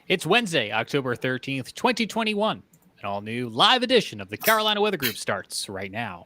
It's Wednesday, October 13th, 2021. An all-new live edition of the Carolina Weather Group starts right now.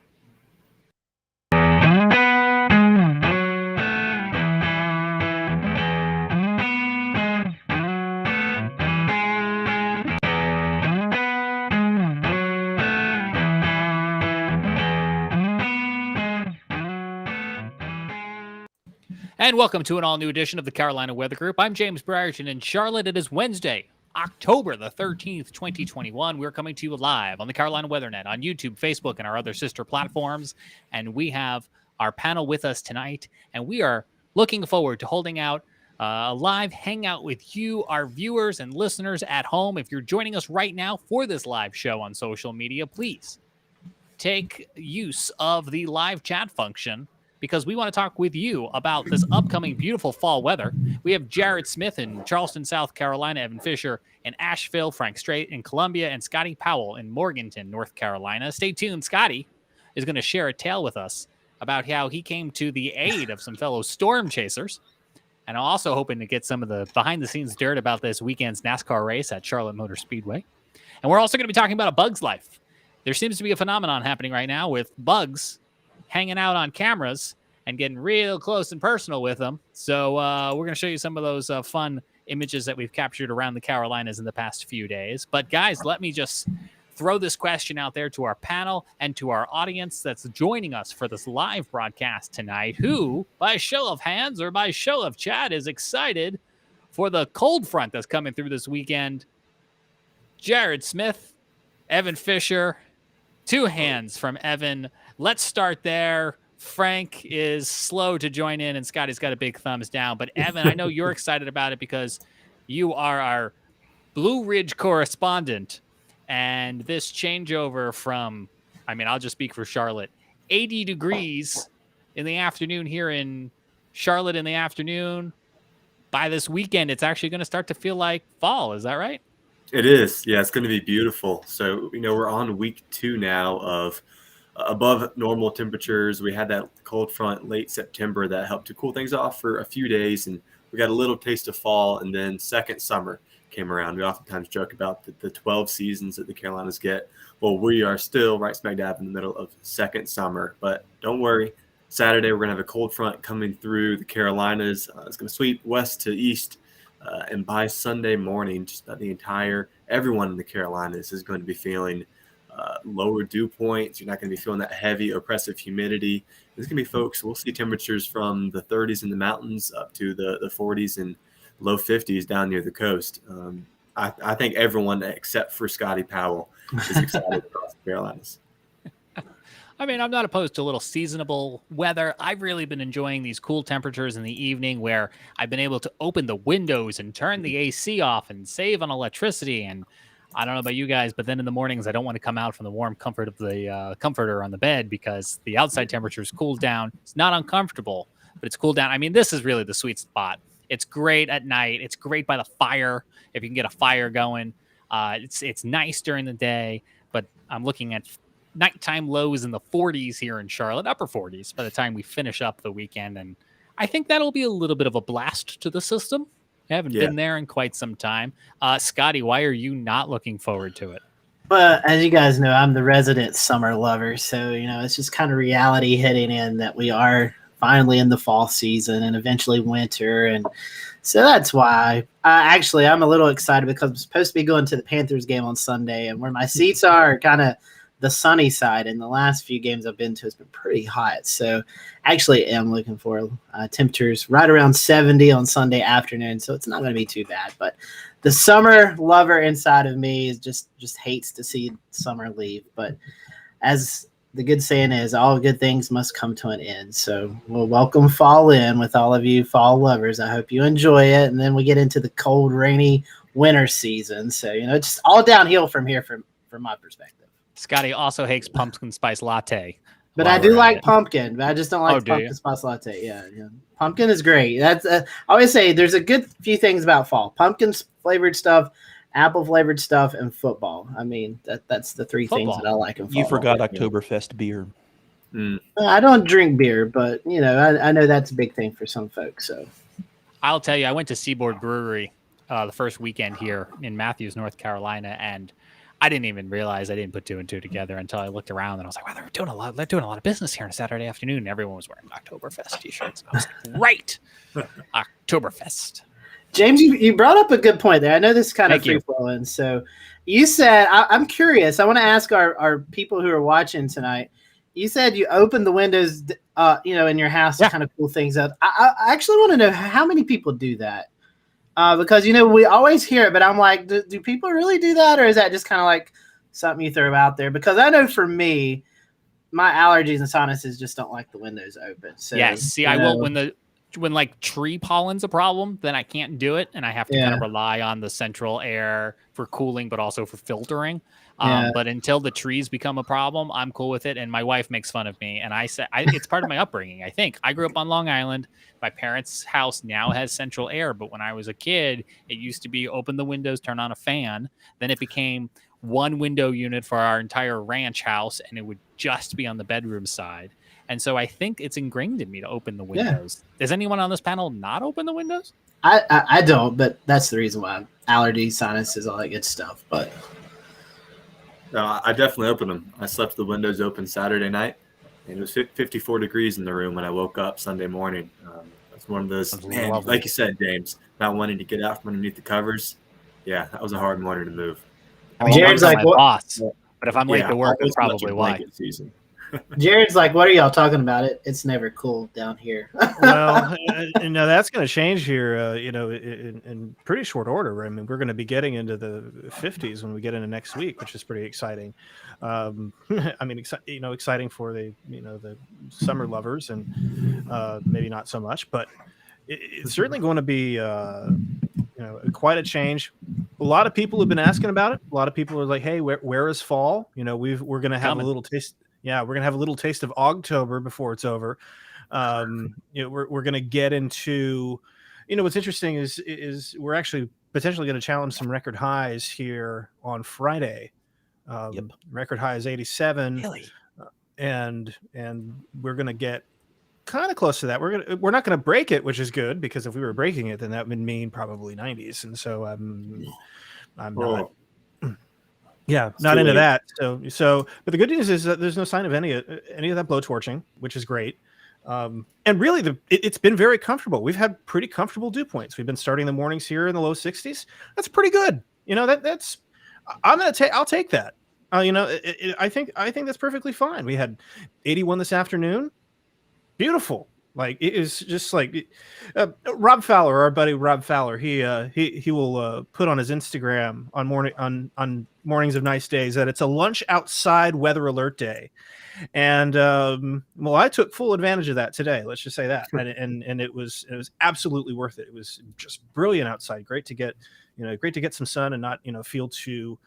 And welcome to an all-new edition of the Carolina Weather Group. I'm James Brierton in Charlotte. It is Wednesday, October the 13th, 2021. We're coming to you live on the Carolina Weather Net, on YouTube, Facebook, and our other sister platforms. And we have our panel with us tonight, and we are looking forward to holding out a live hangout with you, our viewers and listeners at home. If you're joining us right now for this live show on social media, please take use of the live chat function, because we want to talk with you about this upcoming beautiful fall weather. We have Jared Smith in Charleston, South Carolina, Evan Fisher in Asheville, Frank Strait in Columbia, and Scotty Powell in Morganton, North Carolina. Stay tuned. Scotty is going to share a tale with us about how he came to the aid of some fellow storm chasers. And I'm also hoping to get some of the behind-the-scenes dirt about this weekend's NASCAR race at Charlotte Motor Speedway. And we're also going to be talking about a bug's life. There seems to be a phenomenon happening right now with bugs hanging out on cameras and getting real close and personal with them. So we're going to show you some of those fun images that we've captured around the Carolinas in the past few days. But guys, let me just throw this question out there to our panel and to our audience that's joining us for this live broadcast tonight. Who, by show of hands or by show of chat, is excited for the cold front that's coming through this weekend? Jared Smith, Evan Fisher. Two hands from Evan. Let's start there. Frank is slow to join in, and Scotty's got a big thumbs down. But Evan, I know you're excited about it because you are our Blue Ridge correspondent. And this changeover from, I'll just speak for Charlotte, 80 degrees in the afternoon here in Charlotte in the afternoon. By this weekend, it's actually going to start to feel like fall. Is that right? It is. Yeah, it's going to be beautiful. So, we're on week 2 now of above normal temperatures. We had that cold front late September that helped to cool things off for a few days, and we got a little taste of fall, and then second summer came around. We oftentimes joke about the 12 seasons that the Carolinas get. Well, we are still right smack dab in the middle of second summer, but don't worry. Saturday, we're going to have a cold front coming through the Carolinas. It's going to sweep west to east. And by Sunday morning, just about everyone in the Carolinas is going to be feeling lower dew points. You're not going to be feeling that heavy, oppressive humidity. There's going to be folks, we'll see temperatures from the 30s in the mountains up to the 40s and low 50s down near the coast. I think everyone except for Scotty Powell is excited across the Carolinas. I'm not opposed to a little seasonable weather. I've really been enjoying these cool temperatures in the evening where I've been able to open the windows and turn the AC off and save on electricity. And I don't know about you guys, but then in the mornings, I don't want to come out from the warm comfort of the comforter on the bed because the outside temperature is cooled down. It's not uncomfortable, but it's cooled down. This is really the sweet spot. It's great at night. It's great by the fire if you can get a fire going. It's nice during the day, but I'm looking at nighttime lows in the 40s here in Charlotte, upper 40s by the time we finish up the weekend. And I think that'll be a little bit of a blast to the system. I haven't been there in quite some time. Scotty, why are you not looking forward to it? Well, as you guys know, I'm the resident summer lover. So, it's just kind of reality hitting in that we are finally in the fall season and eventually winter. And so that's why I'm a little excited because I'm supposed to be going to the Panthers game on Sunday, and where my seats are kind of the sunny side. And the last few games I've been to, it's been pretty hot. So actually am looking for temperatures right around 70 on Sunday afternoon. So it's not going to be too bad, but the summer lover inside of me is just hates to see summer leave. But as the good saying is, all good things must come to an end. So we'll welcome fall in with all of you fall lovers. I hope you enjoy it. And then we get into the cold, rainy winter season. So, it's just all downhill from here from my perspective. Scotty also hates pumpkin spice latte. But I do like pumpkin, but I just don't like pumpkin spice latte. Yeah. Pumpkin is great. That's I always say there's a good few things about fall: pumpkin flavored stuff, apple flavored stuff, and football. That's the three things that I like in fall. You forgot Oktoberfest beer. I don't drink beer, but I know that's a big thing for some folks. So I'll tell you, I went to Seaboard Brewery the first weekend here in Matthews, North Carolina, and I didn't even realize I didn't put 2 and 2 together until I looked around and I was like, wow, they're doing a lot of business here on a Saturday afternoon. And everyone was wearing Oktoberfest t-shirts. And I was like, right. Oktoberfest. James, you brought up a good point there. I know this is kind of Thank you. free-flowing. So you said, I'm curious. I want to ask our people who are watching tonight. You said you opened the windows, in your house to kind of cool things up. I actually want to know how many people do that. Because, we always hear it, but I'm like, do people really do that? Or is that just kind of like something you throw out there? Because I know for me, my allergies and sinuses just don't like the windows open. So, yes. See, I will when like tree pollen's a problem, then I can't do it. And I have to kind of rely on the central air for cooling, but also for filtering. But until the trees become a problem, I'm cool with it. And my wife makes fun of me. And I say, it's part of my upbringing. I think I grew up on Long Island. My parents' house now has central air. But when I was a kid, it used to be open the windows, turn on a fan. Then it became one window unit for our entire ranch house. And it would just be on the bedroom side. And so I think it's ingrained in me to open the windows. Does anyone on this panel not open the windows? I don't, but that's the reason why. Allergies, sinuses, all that good stuff. But no, I definitely opened them. I slept the windows open Saturday night, and it was 54 degrees in the room when I woke up Sunday morning. That's one of those, like you said, James, not wanting to get out from underneath the covers. Yeah, that was a hard morning to move. I mean, Jared's like, what? Boss, but if I'm late to work, it's probably why. Season. Jared's like, what are y'all talking about? It's never cool down here. Well, that's going to change here, in pretty short order. I mean, we're going to be getting into the 50s when we get into next week, which is pretty exciting. I mean, exciting for the summer lovers and maybe not so much, but it's certainly going to be, quite a change. A lot of people have been asking about it. A lot of people are like, hey, where is fall? We're going to have a little taste. Yeah, we're gonna have a little taste of October before it's over. We're gonna get into, what's interesting is we're actually potentially going to challenge some record highs here on Friday. Record high is 87, really? And we're gonna get kind of close to that. We're not gonna break it, which is good, because if we were breaking it, then that would mean probably 90s, and so I'm not. Yeah, not into that. So, but the good news is that there's no sign of any of that blow torching, which is great. And really, it's been very comfortable. We've had pretty comfortable dew points. We've been starting the mornings here in the low 60s. That's pretty good. That's I'll take that. I think that's perfectly fine. We had 81 this afternoon. Beautiful. Like, it is just like Rob Fowler, our buddy Rob Fowler. He will put on his Instagram on mornings of nice days that it's a lunch outside weather alert day, and I took full advantage of that today. Let's just say that, and it was absolutely worth it. It was just brilliant outside. Great to get some sun and not feel too.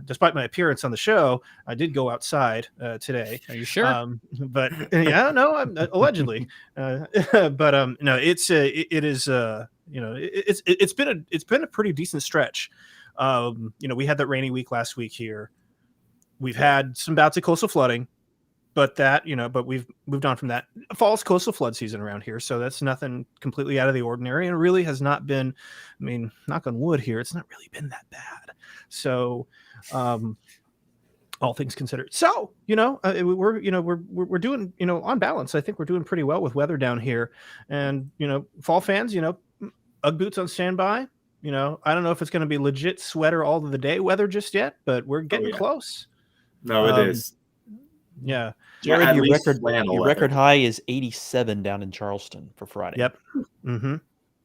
Despite my appearance on the show, I did go outside today. Are you sure? But yeah, no, I'm allegedly. No, it's been a pretty decent stretch. We had that rainy week last week here. We've had some bouts of coastal flooding, but we've moved on from that. Fall's coastal flood season around here, so that's nothing completely out of the ordinary, and really has not been. I mean, knock on wood here, it's not really been that bad. So, all things considered, so we're doing on balance. I think we're doing pretty well with weather down here, and fall fans, UGG boots on standby. I don't know if it's going to be legit sweater all of the day weather just yet, but we're getting close. No, it is. Yeah, Jared, your record high is 87 down in Charleston for Friday. Yep. Mm-hmm.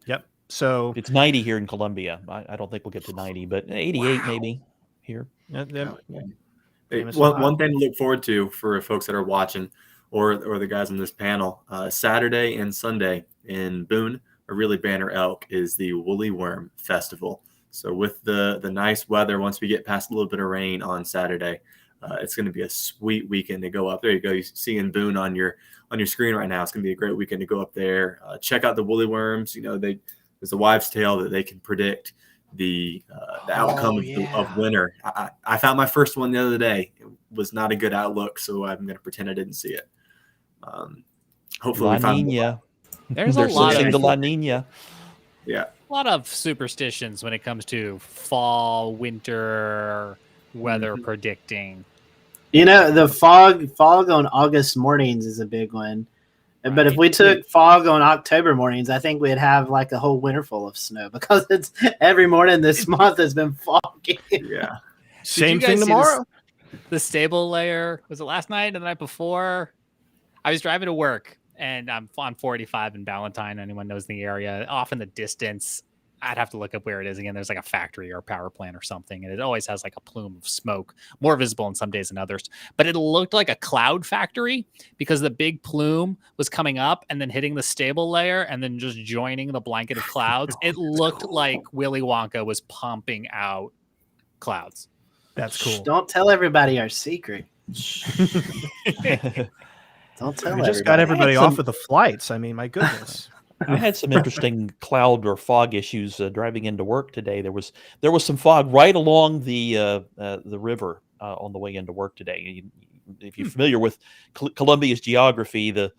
Yep. So it's 90 here in Columbia. I don't think we'll get to 90, but 88 maybe here. Hey, one thing to look forward to for folks that are watching, or the guys on this panel, Saturday and Sunday in Boone, a really banner elk, is the Woolly Worm Festival. So with the nice weather, once we get past a little bit of rain on Saturday, it's going to be a sweet weekend to go up there. You go, you see in Boone on your screen right now. It's going to be a great weekend to go up there. Check out the woolly worms. There's a wives' tale that they can predict the outcome of winter. I found my first one the other day. It was not a good outlook, so I'm going to pretend I didn't see it. Hopefully, La Nina. There's a lot of La Nina. Yeah. A lot of superstitions when it comes to fall, winter weather predicting. You know, the fog on August mornings is a big one. But if we took fog on October mornings, I think we'd have like a whole winter full of snow because it's every morning this month has been foggy. Yeah. Same thing tomorrow. The stable layer, was it last night or the night before? I was driving to work and I'm on 45 in Ballantyne. Anyone knows the area, off in the distance. I'd have to look up where it is again. There's like a factory or a power plant or something, and it always has like a plume of smoke, more visible in some days than others. But it looked like a cloud factory because the big plume was coming up and then hitting the stable layer and then just joining the blanket of clouds. It looked like Willy Wonka was pumping out clouds. That's cool. Don't tell everybody our secret. Don't tell We just got everybody off of the flights. I mean, my goodness. I had some interesting cloud or fog issues driving into work today. There was some fog right along the river on the way into work today. If you're familiar with Columbia's geography, the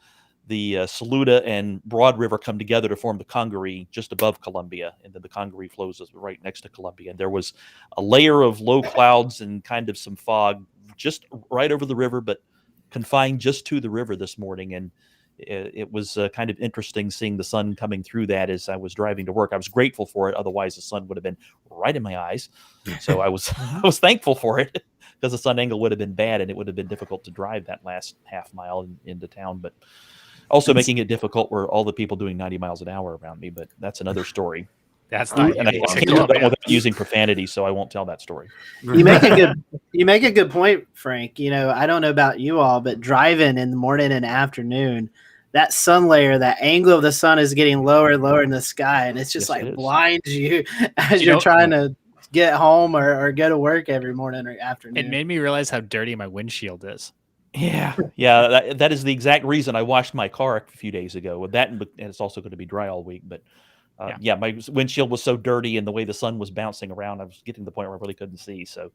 Saluda and Broad River come together to form the Congaree just above Columbia, and then the Congaree flows right next to Columbia. And there was a layer of low clouds and kind of some fog just right over the river, but confined just to the river this morning. And it was kind of interesting seeing the sun coming through that as I was driving to work. I was grateful for it. Otherwise, the sun would have been right in my eyes. So I was thankful for it because the sun angle would have been bad and it would have been difficult to drive that last half mile into town. But also making it difficult were all the people doing 90 miles an hour around me. But that's another story. That's not without using profanity, so I won't tell that story. You make a good point, Frank. You know, I don't know about you all, but driving in the morning and afternoon, that sun layer, that angle of the sun is getting lower and lower in the sky, and it's just blinds you as you're trying to get home or go to work every morning or afternoon. It made me realize how dirty my windshield is. Yeah, that is the exact reason I washed my car a few days ago. With that, and it's also going to be dry all week, but. My windshield was so dirty, and the way the sun was bouncing around, I was getting to the point where I really couldn't see. So,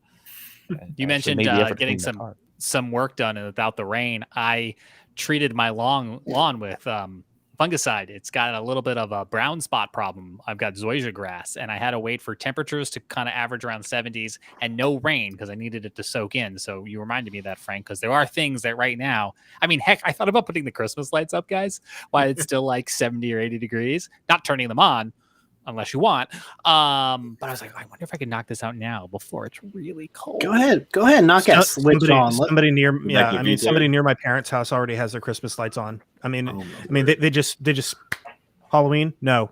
you mentioned getting some work done without the rain. I treated my lawn with fungicide. It's got a little bit of a brown spot problem. I've got zoysia grass, and I had to wait for temperatures to kind of average around 70s and no rain because I needed it to soak in. So you reminded me of that, Frank, because there are things that right now, I mean, heck, I thought about putting the Christmas lights up, guys, while it's still like 70 or 80 degrees, not turning them on unless you want. But I was like, I wonder if I could knock this out now before it's really cold. Go ahead, knock that switch on. Somebody near my parents' house already has their Christmas lights on. I mean, they just Halloween, no,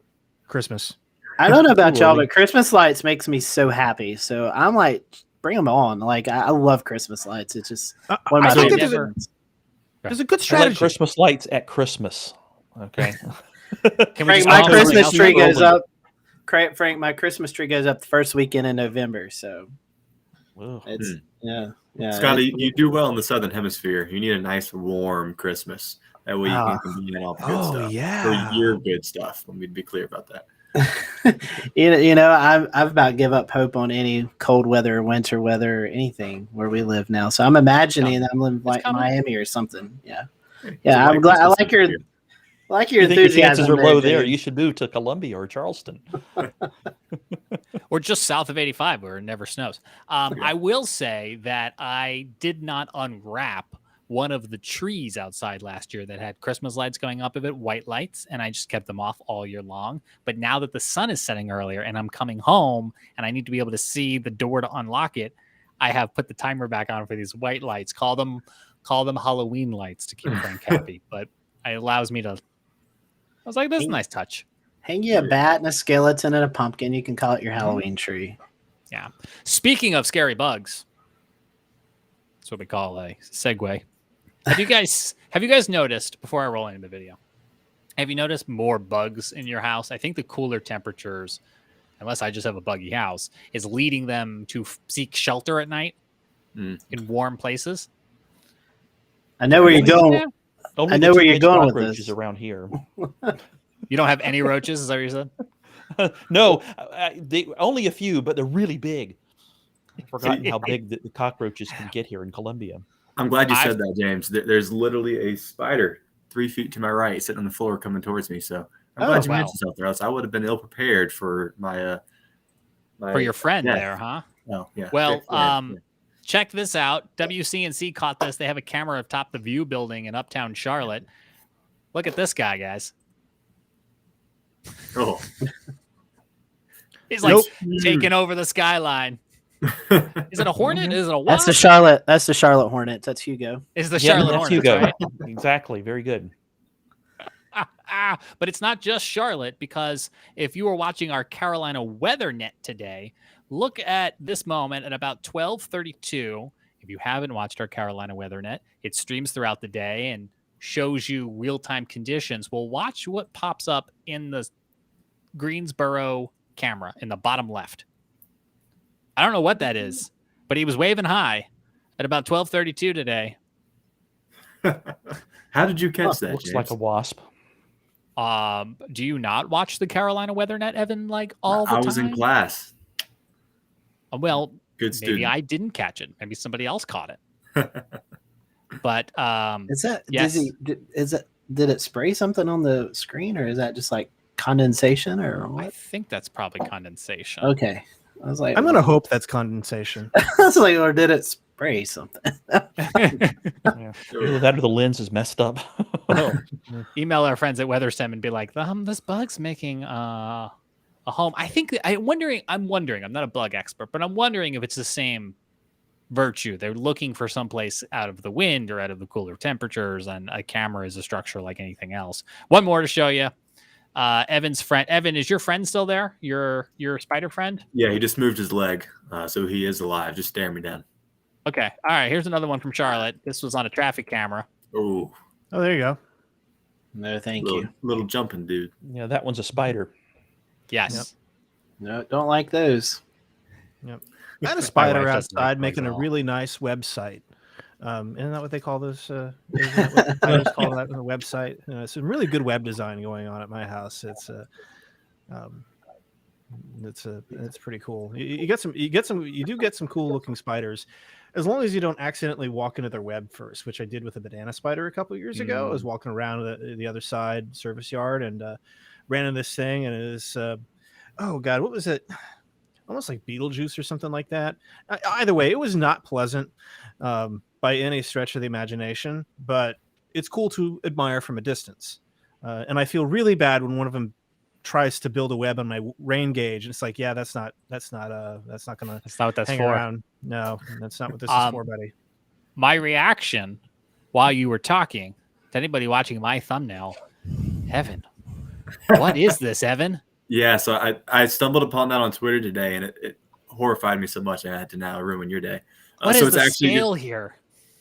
Christmas. I don't know about y'all, but Christmas lights makes me so happy. So I'm like, bring them on. Like I love Christmas lights. It's just one of my favorites. There's a good strategy. I like Christmas lights at Christmas. Okay. Frank, my Christmas tree goes up. Frank, my Christmas tree goes up the first weekend in November. So it's yeah. Scotty, you do well in the Southern Hemisphere. You need a nice warm Christmas. That way you can convene all the good stuff. Yeah. For your good stuff. Let me be clear about that. you know, I've about give up hope on any cold weather or winter weather or anything where we live now. So I'm imagining I'm living like Miami or something. Yeah. Yeah. I'm glad. I like your enthusiasm. Your chances are low there. You should move to Columbia or Charleston. Or just south of 85 where it never snows. I will say that I did not unwrap one of the trees outside last year that had Christmas lights going up of it, white lights, and I just kept them off all year long. But now that the sun is setting earlier and I'm coming home and I need to be able to see the door to unlock it, I have put the timer back on for these white lights. Call them Halloween lights to keep Frank happy. But it allows me to. I was like, that's a nice touch. Hang you a bat and a skeleton and a pumpkin. You can call it your Halloween tree. Yeah. Speaking of scary bugs, that's what we call a segue. Have you guys noticed, before I roll into the video, have you noticed more bugs in your house? I think the cooler temperatures, unless I just have a buggy house, is leading them to seek shelter at night in warm places. I know where you're going. I know where you're going with this. Around here. You don't have any roaches, is that what you said? No, only a few, but they're really big. I've forgotten how big the cockroaches can get here in Columbia. I'm glad you said that, James. There's literally a spider 3 feet to my right sitting on the floor coming towards me. So I'm glad Oh, you wow. mentioned something else. I would have been ill prepared for my For your friend yeah. there, huh? Oh, yeah. Well, Yeah. check this out. WCNC caught this. They have a camera atop the View building in Uptown Charlotte. Look at this guy, guys. Oh. He's like Nope. taking over the skyline. Is it a Hornet? Is it a That's Wasp? That's the Charlotte Hornets. That's Hugo. Is the Yeah, Charlotte that's Hornets, Hugo. right? Exactly. Very good. But it's not just Charlotte, because if you were watching our Carolina Weather Net today, look at this moment at about 12:32. If you haven't watched our Carolina Weather Net, it streams throughout the day and shows you real-time conditions. Well, watch what pops up in the Greensboro camera in the bottom left. I don't know what that is, but he was waving high at about 12:32 today. How did you catch that? Looks James? like a wasp. Do you not watch the Carolina Weather Net, Evan, like all the I time? was in class. Well, Good maybe student. I didn't catch it. Maybe somebody else caught it. But Is that yes. did it spray something on the screen, or is that just like condensation or I what? think that's probably condensation. Okay. I was like, I'm gonna hope that's condensation. I was like, or did it spray something? Yeah. Either that or the lens is messed up. Oh, email our friends at WeatherStem and be like, this bug's making a home. I'm wondering, I'm not a bug expert, but I'm wondering if it's the same virtue. They're looking for someplace out of the wind or out of the cooler temperatures, and a camera is a structure like anything else. One more to show you. Evan's friend. Evan, is your friend still there? Your spider friend? Yeah, he just moved his leg, so he is alive. Just staring me down. Okay. All right. Here's another one from Charlotte. This was on a traffic camera. Oh, There you go. No, thank little, you. little jumping dude. Yeah, that one's a spider. Yes. No, don't like those. I had a My spider wife doesn't like outside bugs making at a all. really nice website. Isn't that what they call those? Isn't that what spiders call that on the website? Some really good web design going on at my house. It's pretty cool. You do get some cool looking spiders, as long as you don't accidentally walk into their web first, which I did with a banana spider a couple of years ago. I was walking around the other side service yard and ran into this thing, and it was oh god, what was it? Almost like Beetlejuice or something like that. Either way, it was not pleasant by any stretch of the imagination, but it's cool to admire from a distance. And I feel really bad when one of them tries to build a web on my rain gauge, and it's like, yeah, that's not gonna That's not what that's hang for. around. No, that's not what this is for, buddy. My reaction while you were talking to anybody watching my thumbnail, Evan, what is this, Evan? Yeah, so I stumbled upon that on Twitter today, and it horrified me so much I had to now ruin your day. What so is it's the actually scale here?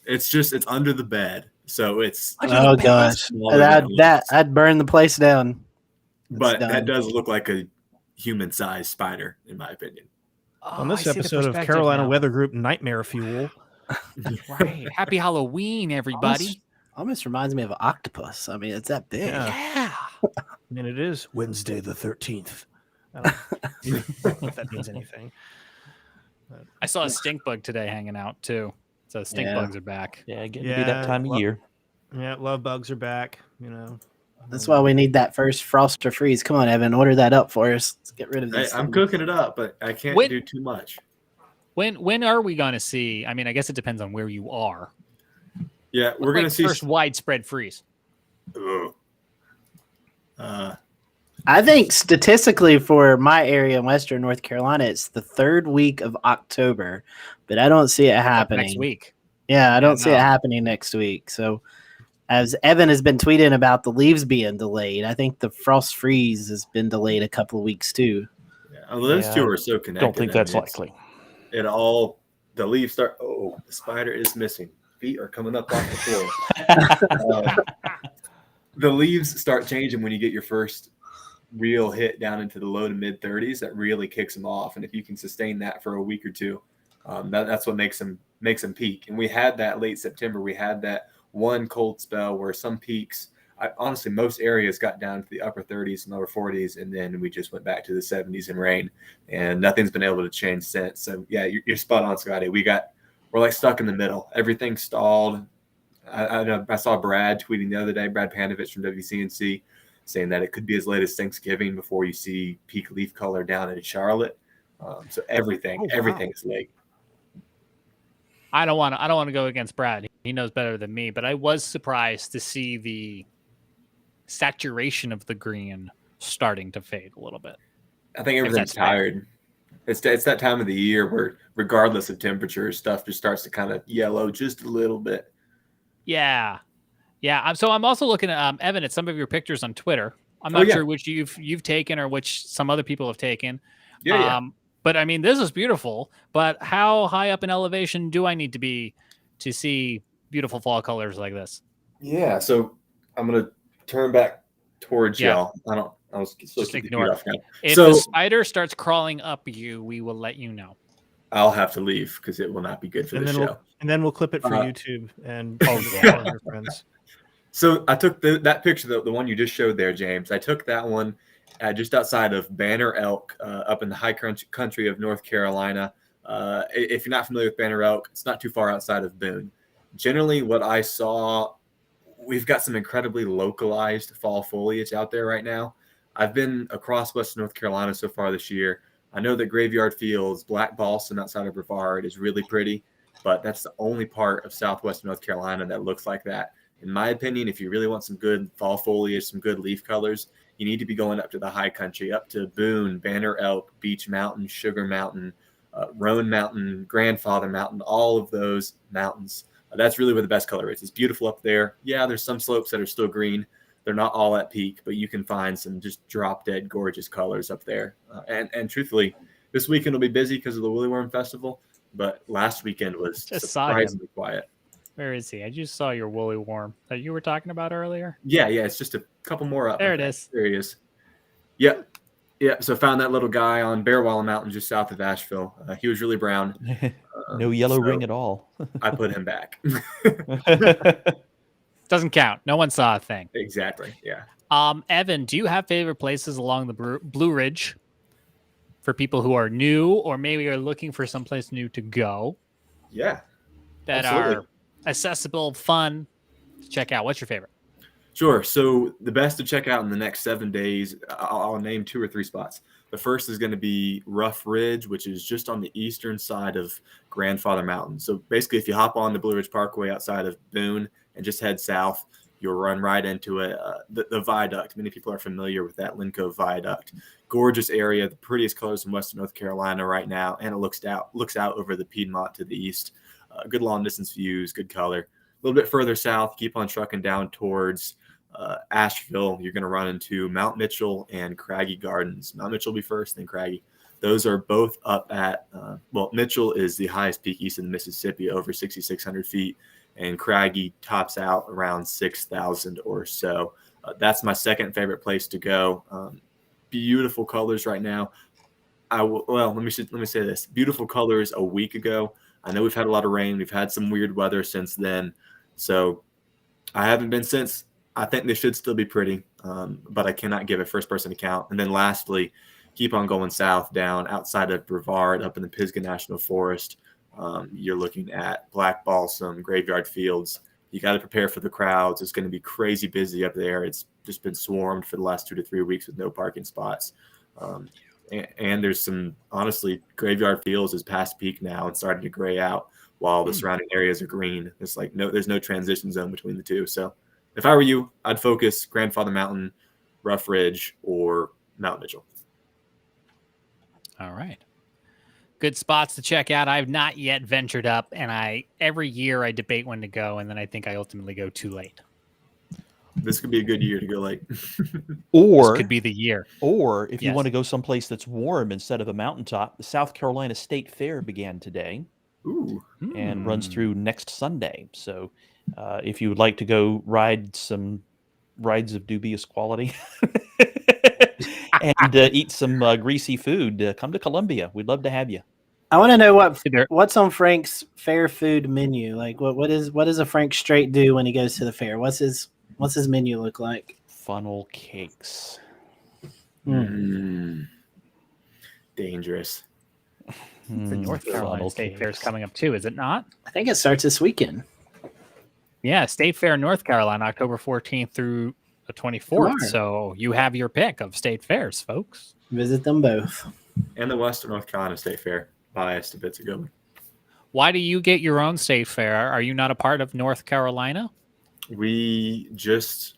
it's under the bed, so it's Oh gosh, smaller than it looks. I'd burn the place down. But done. that does look like a human-sized spider, in my opinion. On Oh, this I see the episode of perspective Carolina now. Weather Group Nightmare Fuel, Right. Happy Halloween, everybody. Almost reminds me of an octopus. I mean, it's that big. Yeah. Yeah. and it is Wednesday the 13th. I don't know if that means anything. I saw a stink bug today hanging out too. So stink Yeah. bugs are back. Yeah, getting to be that time of well, year. Yeah, love bugs are back. That's why we need that first frost or freeze. Come on, Evan, order that up for us. Let's get rid of Hey, this. I'm cooking it up, but I can't Wait. do too much. When are we going to see? I mean, I guess it depends on where you are. Yeah, we're gonna see. first widespread freeze. Ugh. I think statistically for my area in Western North Carolina, it's the third week of October, but I don't see it happening Next week. Yeah, I don't see no. it happening next week. So, as Evan has been tweeting about the leaves being delayed, I think the frost freeze has been delayed a couple of weeks too. Yeah, those Yeah, two are so connected. Don't think I mean, that's it's- likely. It all the leaves start. Oh, the spider is missing. Feet are coming up off the floor. The leaves start changing when you get your first real hit down into the low to mid 30s. That really kicks them off, and if you can sustain that for a week or two, that's what makes them peak. And we had that late September. We had that one cold spell where some peaks. Honestly, most areas got down to the upper 30s and lower 40s, and then we just went back to the 70s in rain, and nothing's been able to change since. So yeah, you're spot on, Scotty. We're like stuck in the middle. Everything's stalled. I know I saw Brad tweeting the other day, Brad Panovich from WCNC, saying that it could be as late as Thanksgiving before you see peak leaf color down in Charlotte. So everything is late. I don't want to go against Brad. He knows better than me, but I was surprised to see the saturation of the green starting to fade a little bit. I think everything's tired. It's that time of the year where, regardless of temperature, stuff just starts to kind of yellow just a little bit. Yeah. So I'm also looking at Evan at some of your pictures on Twitter. I'm not sure which you've taken or which some other people have taken. Yeah. But I mean, this is beautiful. But how high up in elevation do I need to be to see beautiful fall colors like this? Yeah. So I'm gonna turn back towards y'all. I was just ignore it. Now. If the spider starts crawling up you, we will let you know. I'll have to leave because it will not be good for the show. And then we'll clip it for YouTube and your friends. So I took that picture, the one you just showed there, James. I took that one just outside of Banner Elk, up in the high country of North Carolina. If you're not familiar with Banner Elk, it's not too far outside of Boone. Generally, what I saw, we've got some incredibly localized fall foliage out there right now. I've been across Western North Carolina so far this year. I know that Graveyard Fields, Black Balsam outside of Brevard is really pretty, but that's the only part of southwestern North Carolina that looks like that. In my opinion, if you really want some good fall foliage, some good leaf colors, you need to be going up to the high country, up to Boone, Banner Elk, Beech Mountain, Sugar Mountain, Roan Mountain, Grandfather Mountain, all of those mountains. That's really where the best color is. It's beautiful up there. Yeah, there's some slopes that are still green. They're not all at peak, but you can find some just drop dead gorgeous colors up there. And truthfully, this weekend will be busy because of the Woolly Worm Festival, but last weekend was surprisingly quiet. Where is he? I just saw your woolly worm that you were talking about earlier. Yeah, it's just a couple more up. There it is. There he is. Yep. So found that little guy on Bearwallow Mountain just south of Asheville. He was really brown. No yellow ring at all. I put him back. Doesn't count. No one saw a thing. Exactly. Yeah. Evan, do you have favorite places along the Blue Ridge for people who are new or maybe are looking for someplace new to go? Yeah. That absolutely. Are accessible, fun to check out. What's your favorite? Sure. So the best to check out in the next 7 days, I'll name 2 or 3 spots. The first is going to be Rough Ridge, which is just on the eastern side of Grandfather Mountain. So basically, if you hop on the Blue Ridge Parkway outside of Boone and just head south, you'll run right into it. The viaduct. Many people are familiar with that Linco Viaduct. Gorgeous area, the prettiest colors in Western North Carolina right now, and it looks out over the Piedmont to the east. Good long distance views, good color. A little bit further south, keep on trucking down towards Asheville. You're going to run into Mount Mitchell and Craggy Gardens. Mount Mitchell will be first, then Craggy. Those are both up at, Mitchell is the highest peak east of the Mississippi, over 6,600 feet, and Craggy tops out around 6,000 or so. That's my second favorite place to go. Beautiful colors right now. Let me say this. Beautiful colors a week ago. I know we've had a lot of rain. We've had some weird weather since then. So I haven't been since. I think they should still be pretty, but I cannot give a first-person account. And then lastly, keep on going south down outside of Brevard up in the Pisgah National Forest. You're looking at Black Balsam, Graveyard Fields. You got to prepare for the crowds. It's going to be crazy busy up there. It's just been swarmed for the last 2 to 3 weeks with no parking spots. And there's some, honestly, Graveyard Fields is past peak now and starting to gray out while the surrounding areas are green. It's like there's no transition zone between the two. So if I were you, I'd focus Grandfather Mountain, Rough Ridge, or Mount Mitchell. All right. Good spots to check out. I've not yet ventured up, and every year I debate when to go, and then I think I ultimately go too late. This could be a good year to go late. Or this could be the year. Or if you want to go someplace that's warm instead of a mountaintop, the South Carolina State Fair began today. Ooh. And runs through next Sunday. So if you would like to go ride some rides of dubious quality and eat some greasy food, come to Columbia. We'd love to have you. I want to know what's on Frank's fair food menu. Like what does a Frank Straight do when he goes to the fair? What's his menu look like? Funnel cakes. Dangerous. The North Carolina State Fair is coming up too, is it not? I think it starts this weekend. Yeah, State Fair, North Carolina, October 14th through the 24th. Tomorrow. So you have your pick of state fairs, folks. Visit them both. And the Western North Carolina State Fair. Biased if it's a good one. Why do you get your own state fair? Are you not a part of North Carolina? We just,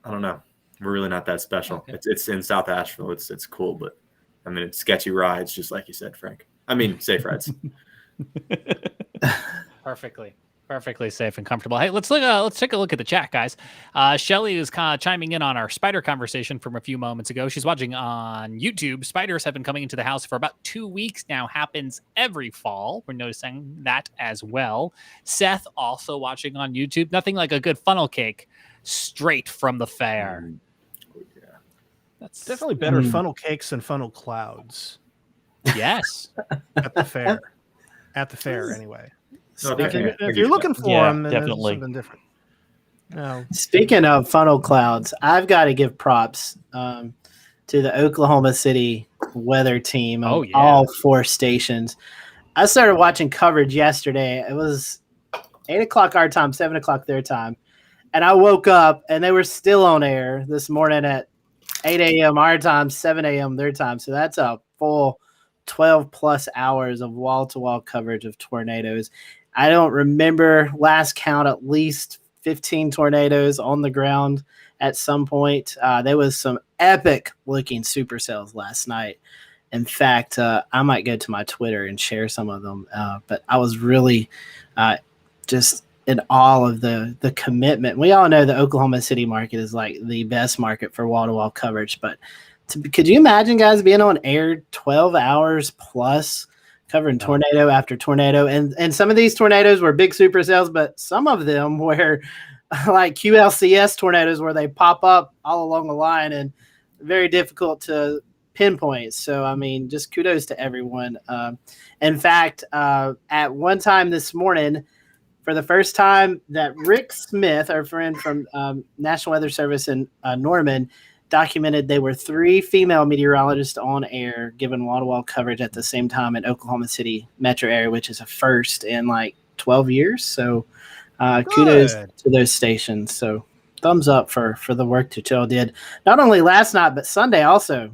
I don't know. We're really not that special. Okay. It's in South Asheville. It's cool, but I mean, it's sketchy rides, just like you said, Frank. I mean, safe rides. Perfectly safe and comfortable. Hey, let's take a look at the chat, guys. Shelly is kind of chiming in on our spider conversation from a few moments ago. She's watching on YouTube. Spiders have been coming into the house for about 2 weeks now. Happens every fall. We're noticing that as well. Seth also watching on YouTube. Nothing like a good funnel cake straight from the fair. Yeah. That's Definitely better funnel cakes than funnel clouds yes. at the fair. At the fair, anyway. Okay. If you're looking for Yeah, them, then that's definitely. something different. No. Speaking of funnel clouds, I've got to give props to the Oklahoma City weather team of all 4 stations. I started watching coverage yesterday. It was 8 o'clock our time, 7 o'clock their time. And I woke up and they were still on air this morning at 8 a.m. our time, 7 a.m. their time. So that's a full 12 plus hours of wall-to-wall coverage of tornadoes. I don't remember last count, at least 15 tornadoes on the ground at some point. There was some epic looking supercells last night. In fact, I might go to my Twitter and share some of them. But I was really just in awe of the commitment. We all know the Oklahoma City market is like the best market for wall-to-wall coverage. But could you imagine guys being on air 12 hours plus covering tornado after tornado? And some of these tornadoes were big supercells, but some of them were like QLCS tornadoes where they pop up all along the line and very difficult to pinpoint. So, I mean, just kudos to everyone. In fact, at one time this morning, for the first time that Rick Smith, our friend from National Weather Service in Norman, documented there were 3 female meteorologists on air giving wall-to-wall coverage at the same time in Oklahoma City metro area, which is a first in like 12 years. So kudos to those stations. So thumbs up for the work that y'all did. Not only last night, but Sunday also.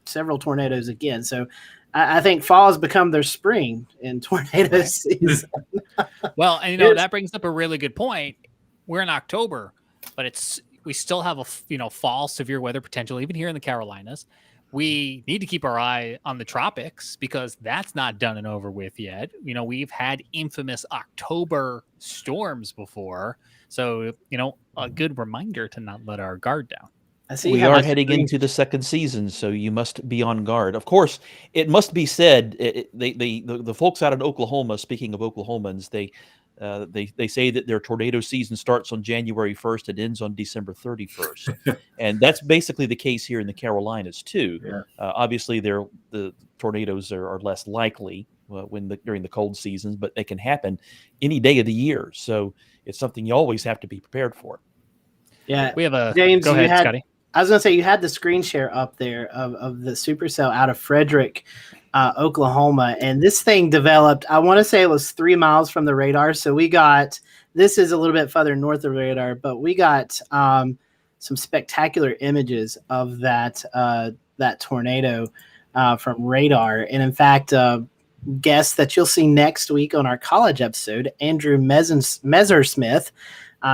Several tornadoes again. So I think fall has become their spring in tornado season. Well, and that brings up a really good point. We're in October, but we still have fall severe weather potential even here in the Carolinas. We need to keep our eye on the tropics because that's not done and over with yet. We've had infamous October storms before, so a good reminder to not let our guard down. We are heading into the second season, so you must be on guard. Of course, it must be said, the folks out in Oklahoma, speaking of Oklahomans, they say that their tornado season starts on January 1st and ends on December 31st. And that's basically the case here in the Carolinas, too. Yeah. Obviously, the tornadoes are less likely during the cold seasons, but they can happen any day of the year. So it's something you always have to be prepared for. Yeah. We have James, go ahead, Scotty. I was going to say, you had the screen share up there of the supercell out of Frederick, Oklahoma. And this thing developed, I want to say it was 3 miles from the radar. So this is a little bit further north of the radar, but we got some spectacular images of that tornado from radar. And in fact, guest that you'll see next week on our college episode, Andrew Messersmith,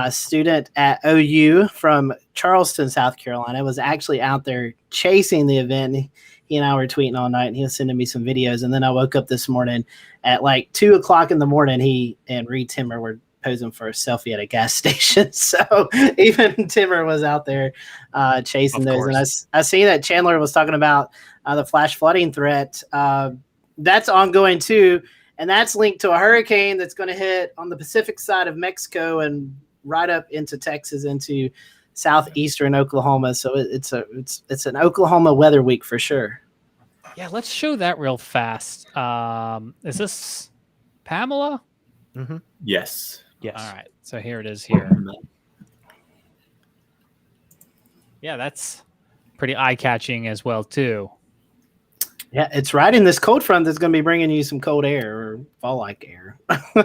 student at OU from Charleston, South Carolina, was actually out there chasing the event. He and I were tweeting all night, and he was sending me some videos. And then I woke up this morning at like 2 o'clock in the morning. He and Reed Timmer were posing for a selfie at a gas station. So even Timmer was out there chasing those. And I see that Chandler was talking about the flash flooding threat. That's ongoing too. And that's linked to a hurricane that's going to hit on the Pacific side of Mexico and right up into Texas, into southeastern Oklahoma. So it's an Oklahoma weather week for sure. Yeah, let's show that real fast. Is this Pamela? Mm-hmm. Yes. All right. So here it is here. Yeah, that's pretty eye-catching as well too. Yeah, it's right in this cold front that's going to be bringing you some cold air or fall-like air.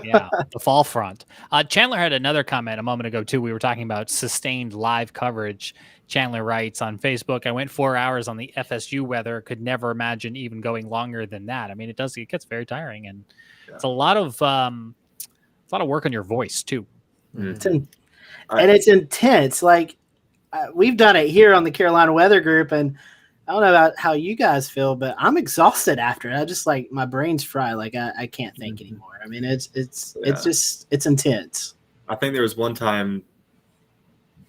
Yeah, the fall front. Chandler had another comment a moment ago, too. We were talking about sustained live coverage. Chandler writes on Facebook, I went 4 hours on the FSU weather. Could never imagine even going longer than that. I mean, it gets very tiring. And it's a lot of work on your voice, too. And it's intense. Like, we've done it here on the Carolina Weather Group, and I don't know about how you guys feel, but I'm exhausted after it. I just like my brain's fried. Like I can't think anymore. I mean, it's intense. I think there was one time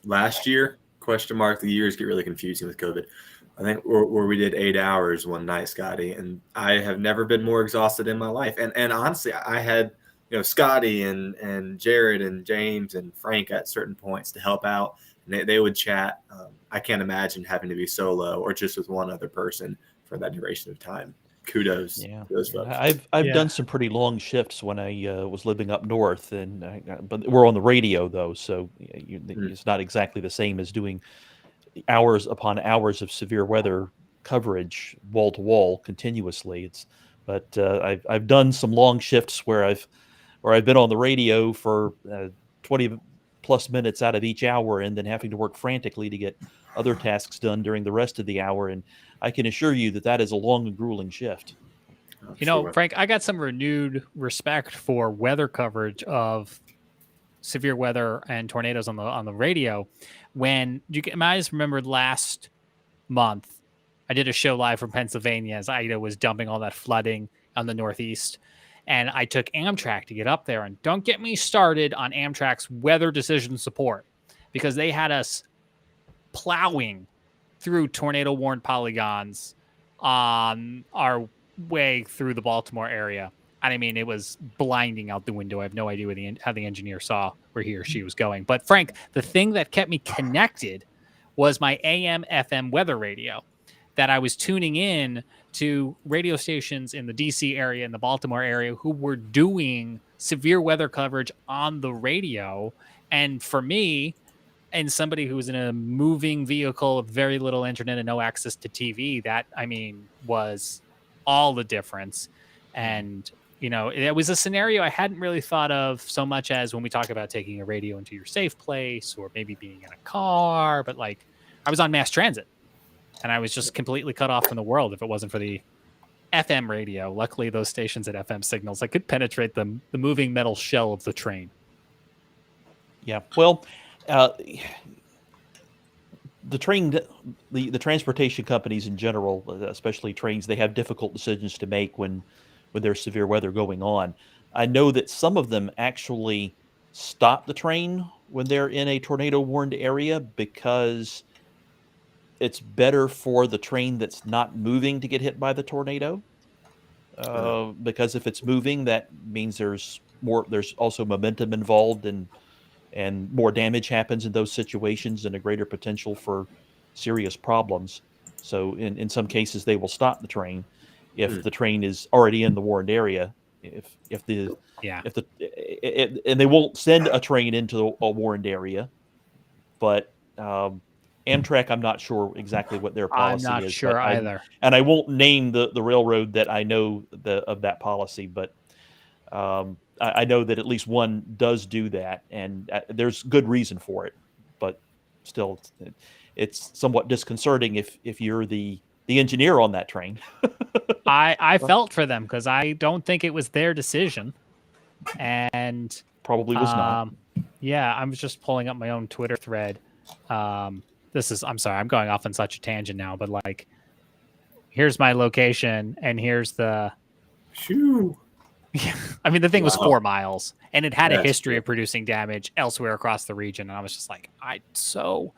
last year, the years get really confusing with COVID. I think where we did 8 hours one night, Scotty, and I have never been more exhausted in my life. And honestly, I had, Scotty and Jared and James and Frank at certain points to help out. And they would chat. I can't imagine having to be solo or just with one other person for that duration of time. Kudos to those folks. I've done some pretty long shifts when I was living up north, but we're on the radio though, so it's not exactly the same as doing hours upon hours of severe weather coverage wall to wall continuously. But I've done some long shifts where I've been on the radio for 20 plus minutes out of each hour and then having to work frantically to get other tasks done during the rest of the hour. And I can assure you that is a long and grueling shift. Frank, I got some renewed respect for weather coverage of severe weather and tornadoes on the radio. I just remembered last month, I did a show live from Pennsylvania as Ida was dumping all that flooding on the Northeast. And I took Amtrak to get up there. And don't get me started on Amtrak's weather decision support, because they had us plowing through tornado-warned polygons on our way through the Baltimore area. And I mean, it was blinding out the window. I have no idea how the engineer saw where he or she was going. But Frank, the thing that kept me connected was my AM/FM weather radio that I was tuning in to radio stations in the DC area and the Baltimore area who were doing severe weather coverage on the radio. And for me, and somebody who was in a moving vehicle with very little internet and no access to TV, that, I mean, was all the difference. And, it was a scenario I hadn't really thought of so much as when we talk about taking a radio into your safe place or maybe being in a car, but like I was on mass transit. And I was just completely cut off from the world if it wasn't for the FM radio. Luckily, those stations had FM signals that could penetrate the moving metal shell of the train. Yeah, well, the transportation companies in general, especially trains, they have difficult decisions to make when there's severe weather going on. I know that some of them actually stop the train when they're in a tornado-warned area because it's better for the train that's not moving to get hit by the tornado. Because if it's moving, that means there's also momentum involved and more damage happens in those situations and a greater potential for serious problems. So in some cases, they will stop the train if the train is already in the warned area. And they won't send a train into a warned area, but Amtrak, I'm not sure exactly what their policy is. I'm not sure either. And I won't name the railroad that I know of that policy, but I know that at least one does do that, and there's good reason for it. But still, it's somewhat disconcerting if you're the engineer on that train. I felt for them because I don't think it was their decision, and probably was not. Yeah, I was just pulling up my own Twitter thread. I'm sorry, I'm going off on such a tangent now, but like, here's my location, and here's the. Shoo. I mean, the thing was 4 miles, and it had a history of producing damage elsewhere across the region. And I was just like, I so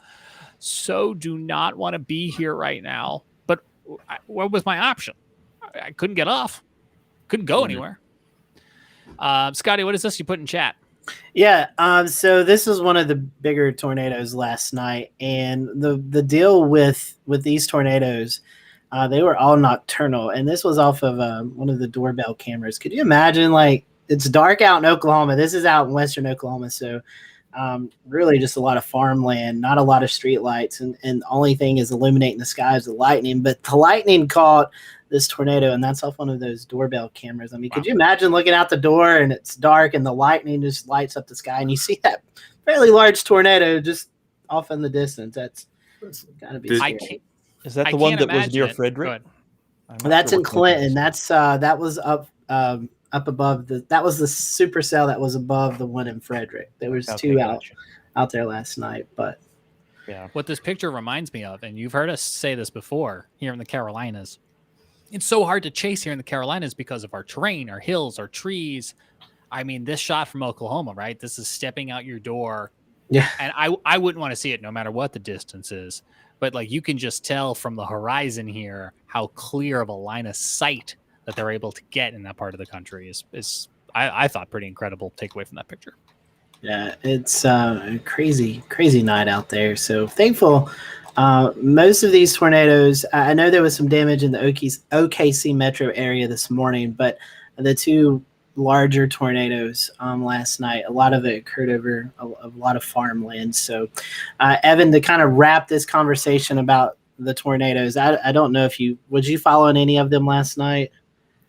do not want to be here right now. But what was my option? I couldn't get off, couldn't go anywhere. Scotty, what is this you put in chat? Yeah, so this was one of the bigger tornadoes last night, and the deal with these tornadoes, they were all nocturnal, and this was off of one of the doorbell cameras. Could you imagine, like, it's dark out in Oklahoma. This is out in western Oklahoma, so really just a lot of farmland, not a lot of street lights, and the only thing is illuminating the sky is the lightning. But the lightning caught this tornado, and that's off one of those doorbell cameras. I mean, could you imagine looking out the door and it's dark and the lightning just lights up the sky and you see that fairly large tornado just off in the distance? That's gotta be scary. Is that the one that was near Frederick? That's in Clinton. That was up above that was the supercell that was above the one in Frederick. There was two out there last night, but yeah. What this picture reminds me of, and you've heard us say this before here in the Carolinas, it's so hard to chase here in the Carolinas because of our terrain, our hills, our trees. I mean, this shot from Oklahoma, right? This is stepping out your door. Yeah. And I wouldn't want to see it no matter what the distance is. But like you can just tell from the horizon here how clear of a line of sight that they're able to get in that part of the country is I thought pretty incredible takeaway from that picture. Yeah, it's a crazy night out there. So thankful. Most of these tornadoes, I know there was some damage in the OKC metro area this morning, but the two larger tornadoes last night, a lot of it occurred over a lot of farmland. So, Evan, to kind of wrap this conversation about the tornadoes, I don't know if would you follow any of them last night?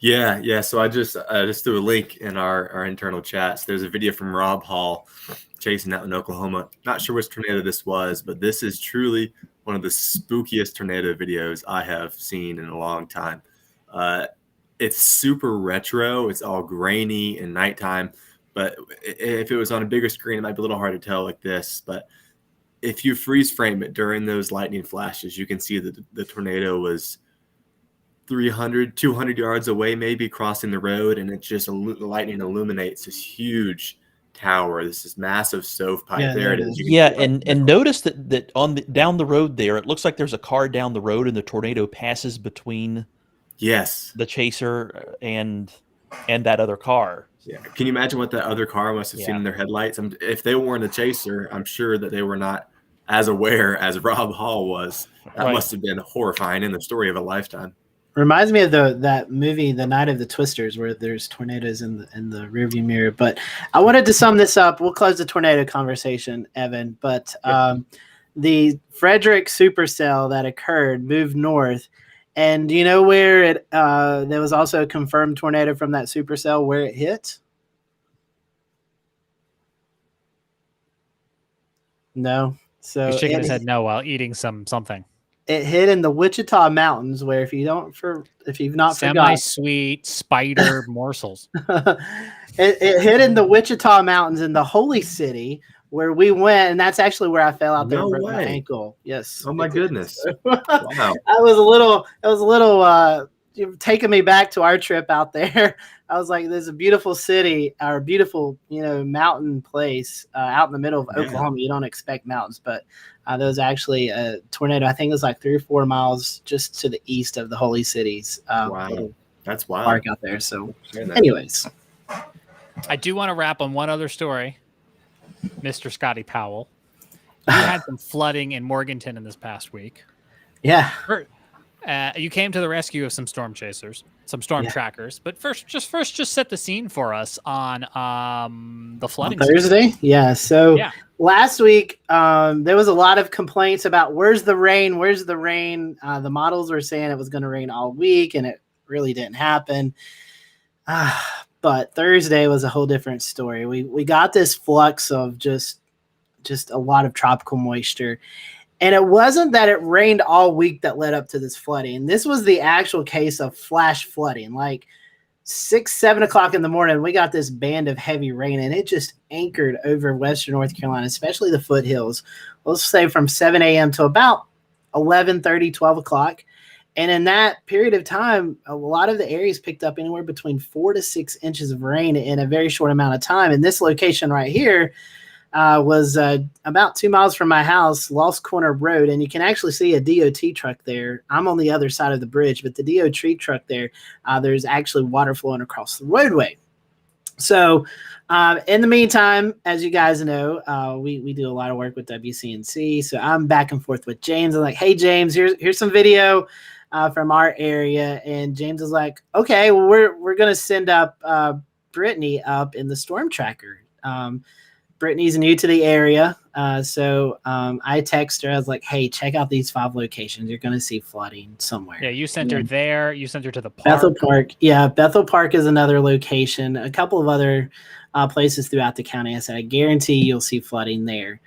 Yeah. So I just threw a link in our internal chats. There's a video from Rob Hall chasing out in Oklahoma. Not sure which tornado this was, but this is truly one of the spookiest tornado videos I have seen in a long time. It's super retro. It's all grainy and nighttime. But if it was on a bigger screen, it might be a little hard to tell like this. But if you freeze frame it during those lightning flashes, you can see that the tornado was 200 yards away, maybe crossing the road, and it just the lightning illuminates this huge tower. This is massive stovepipe. Yeah, there it is. And notice that down the road there, it looks like there's a car down the road, and the tornado passes between the chaser and that other car. Yeah. Can you imagine what that other car must have seen in their headlights? If they weren't a chaser, I'm sure that they were not as aware as Rob Hall was. That must have been horrifying and the story of a lifetime. Reminds me of that movie, The Night of the Twisters, where there's tornadoes in the rearview mirror. But I wanted to sum this up. We'll close the tornado conversation, Evan. But the Frederick supercell that occurred moved north. And do you know where there was also a confirmed tornado from that supercell where it hit? No. So he's shaking his head no while eating something. It hit in the Wichita Mountains, where if you've not forgotten, semi-sweet spider morsels. it hit in the Wichita Mountains in the Holy City, where we went, and that's actually where I fell out there and broke my ankle. Yes. Oh my goodness! Wow. It was a little taking me back to our trip out there. I was like, there's a beautiful city, or beautiful, mountain place out in the middle of Oklahoma. You don't expect mountains, but there was actually a tornado. I think it was like 3 or 4 miles just to the east of the Holy Cities. Wow, that's wild. Park out there. So, anyways, I do want to wrap on one other story. Mr. Scotty Powell, you had some flooding in Morganton in this past week. Yeah. You came to the rescue of some storm chasers, some storm trackers. But first, just set the scene for us on the flooding. On Thursday? Yeah. So last week, there was a lot of complaints about where's the rain? Where's the rain? The models were saying it was going to rain all week, and it really didn't happen. But Thursday was a whole different story. We got this flux of just a lot of tropical moisture. And it wasn't that it rained all week that led up to this flooding. This was the actual case of flash flooding. Like 6, 7 o'clock in the morning, we got this band of heavy rain, and it just anchored over western North Carolina, especially the foothills. Let's say from 7 a.m. to about 11:30, 12 o'clock. And in that period of time, a lot of the areas picked up anywhere between 4 to 6 inches of rain in a very short amount of time. And this location right here was about 2 miles from my house, Lost Corner Road, and you can actually see a DOT truck there. I'm on the other side of the bridge, but the DOT truck there, there's actually water flowing across the roadway. So in the meantime, as you guys know, we do a lot of work with WCNC. So I'm back and forth with James. I'm like, hey, James, here's some video from our area. And James is like, okay, well, we're going to send up Brittany up in the storm tracker. Brittany's new to the area, so I text her. I was like, "Hey, check out these 5 locations. You're going to see flooding somewhere." Yeah, you sent her there. You sent her to the park. Bethel Park. Yeah, Bethel Park is another location. A couple of other places throughout the county. I said, I guarantee you'll see flooding there.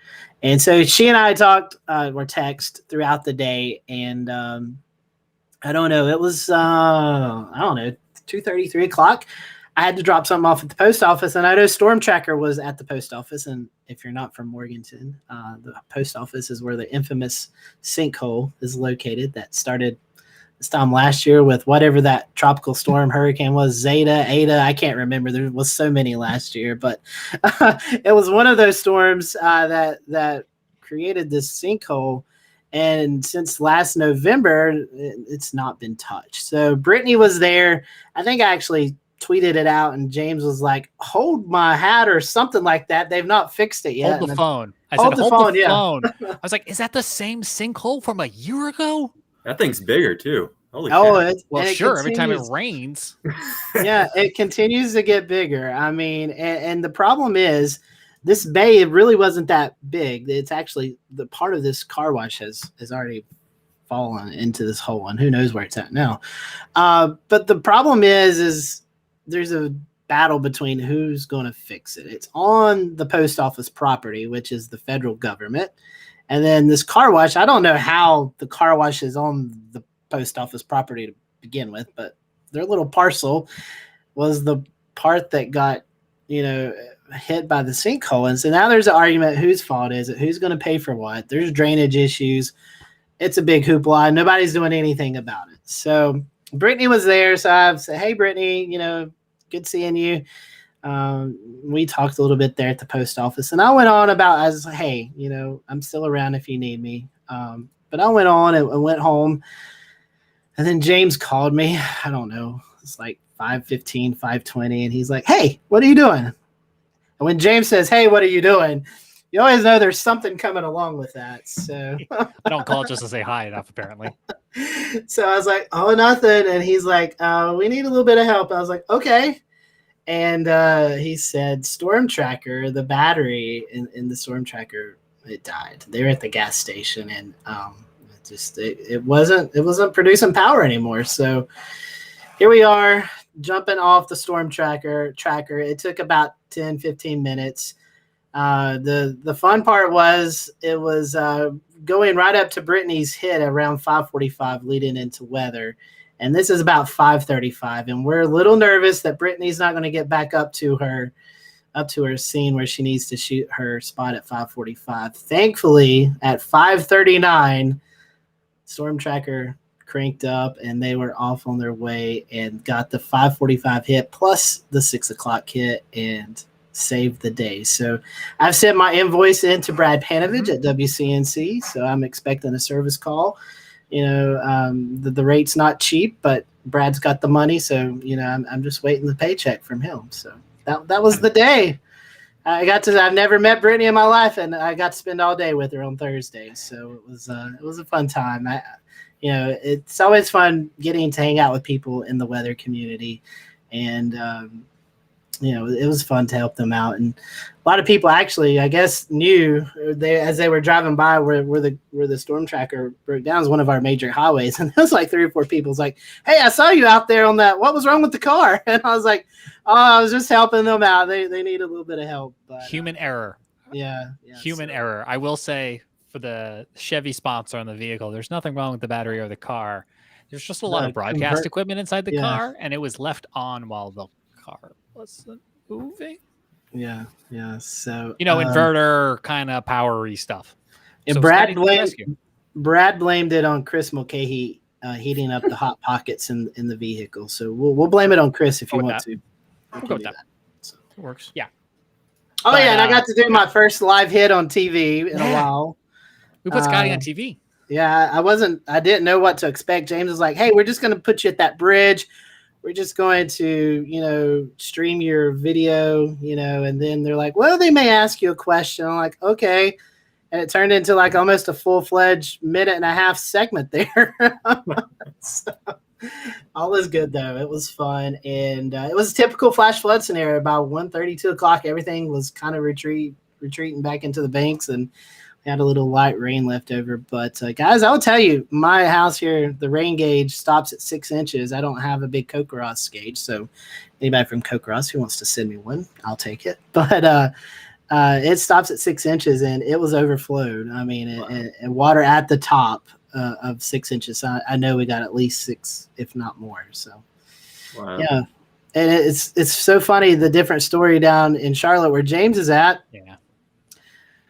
And so she and I talked or text throughout the day, and I don't know. It was 2:30, 3 o'clock. I had to drop something off at the post office, and I know Storm Tracker was at the post office. And if you're not from Morganton, the post office is where the infamous sinkhole is located that started this time last year with whatever that tropical storm hurricane was, Zeta, Ada. I can't remember. There was so many last year, but it was one of those storms that created this sinkhole. And since last November, it's not been touched. So Brittany was there. I think I actually tweeted it out, and James was like, "Hold my hat" or something like that. They've not fixed it yet. Hold the phone. I Hold said, the hold the phone, phone. I was like, is that the same sinkhole from a year ago? That thing's bigger too. Holy Oh, cow. Well, it sure. Every time it continues- rains. yeah, it continues to get bigger. I mean, and the problem is this bay, it really wasn't that big. It's actually the part of this car wash has already fallen into this hole, and who knows where it's at now. But the problem is there's a battle between who's going to fix it. It's on the post office property, which is the federal government. And then this car wash, I don't know how the car wash is on the post office property to begin with, but their little parcel was the part that got, hit by the sinkhole. And so now there's an argument, whose fault is it? Who's going to pay for what? There's drainage issues. It's a big hoopla. Nobody's doing anything about it. So Brittany was there. So I said, "Hey, Brittany, good seeing you." We talked a little bit there at the post office, and I went on about, I was like, "Hey, I'm still around if you need me." But I went on and went home. And then James called me. I don't know. It's like 5:15, 5:20. And he's like, "Hey, what are you doing?" And when James says, "Hey, what are you doing?" you always know there's something coming along with that. So I don't call it just to say hi enough, apparently. So I was like, "Oh, nothing." And he's like, "We need a little bit of help." I was like, "Okay." And he said, Storm Tracker, the battery in the Storm Tracker, it died. They were at the gas station, and it wasn't producing power anymore. So here we are, jumping off the Storm Tracker. It took about 10, 15 minutes. The fun part was it was going right up to Brittany's hit around 5:45, leading into weather. And this is about 5:35, and we're a little nervous that Brittany's not going to get back up to her scene where she needs to shoot her spot at 5:45. Thankfully, at 5:39, Storm Tracker cranked up, and they were off on their way and got the 5:45 hit plus the 6 o'clock hit and saved the day. So I've sent my invoice in to Brad Panovich at WCNC, so I'm expecting a service call. The rate's not cheap, but Brad's got the money, so I'm just waiting the paycheck from him. So that was the day. I've never met Brittany in my life, and I got to spend all day with her on Thursday. So it was a fun time. It's always fun getting to hang out with people in the weather community, and it was fun to help them out. And a lot of people actually, I guess, knew as they were driving by where the Storm Tracker broke down is one of our major highways. And there was like 3 or 4 people was like, "Hey, I saw you out there on that. What was wrong with the car?" And I was like, "Oh, I was just helping them out. They need a little bit of help." But Human error. Yeah. Human error. I will say, for the Chevy sponsor on the vehicle, there's nothing wrong with the battery or the car. There's just a lot of broadcast equipment inside the car, and it was left on while the car wasn't moving. Yeah. So inverter kind of powery stuff. And So Brad blamed it on Chris Mulcahy heating up the hot pockets in the vehicle. So we'll blame it on Chris if you want to. We'll go with that. So. It works. Yeah. Oh, and I got to do my first live hit on TV in a while. We put Scotty on TV. Yeah, I didn't know what to expect. James was like, "Hey, we're just going to put you at that bridge. We're just going to, stream your video, and then they're like, well, they may ask you a question." I'm like, "Okay." And it turned into like almost a full-fledged 1.5-minute segment there. So, all is good though. It was fun. And it was a typical flash flood scenario. About 1:30, 2 o'clock, everything was kind of retreating back into the banks, and we had a little light rain left over. But guys, I'll tell you, my house here, the rain gauge stops at 6 inches. I don't have a big Kokoros gauge, so anybody from Kokoros who wants to send me one, I'll take it. But it stops at 6 inches, and it was overflowed. I mean, and water at the top of 6 inches. So I know we got at least 6, if not more. So, Wow. yeah. And it's so funny, the different story down in Charlotte where James is at. Yeah.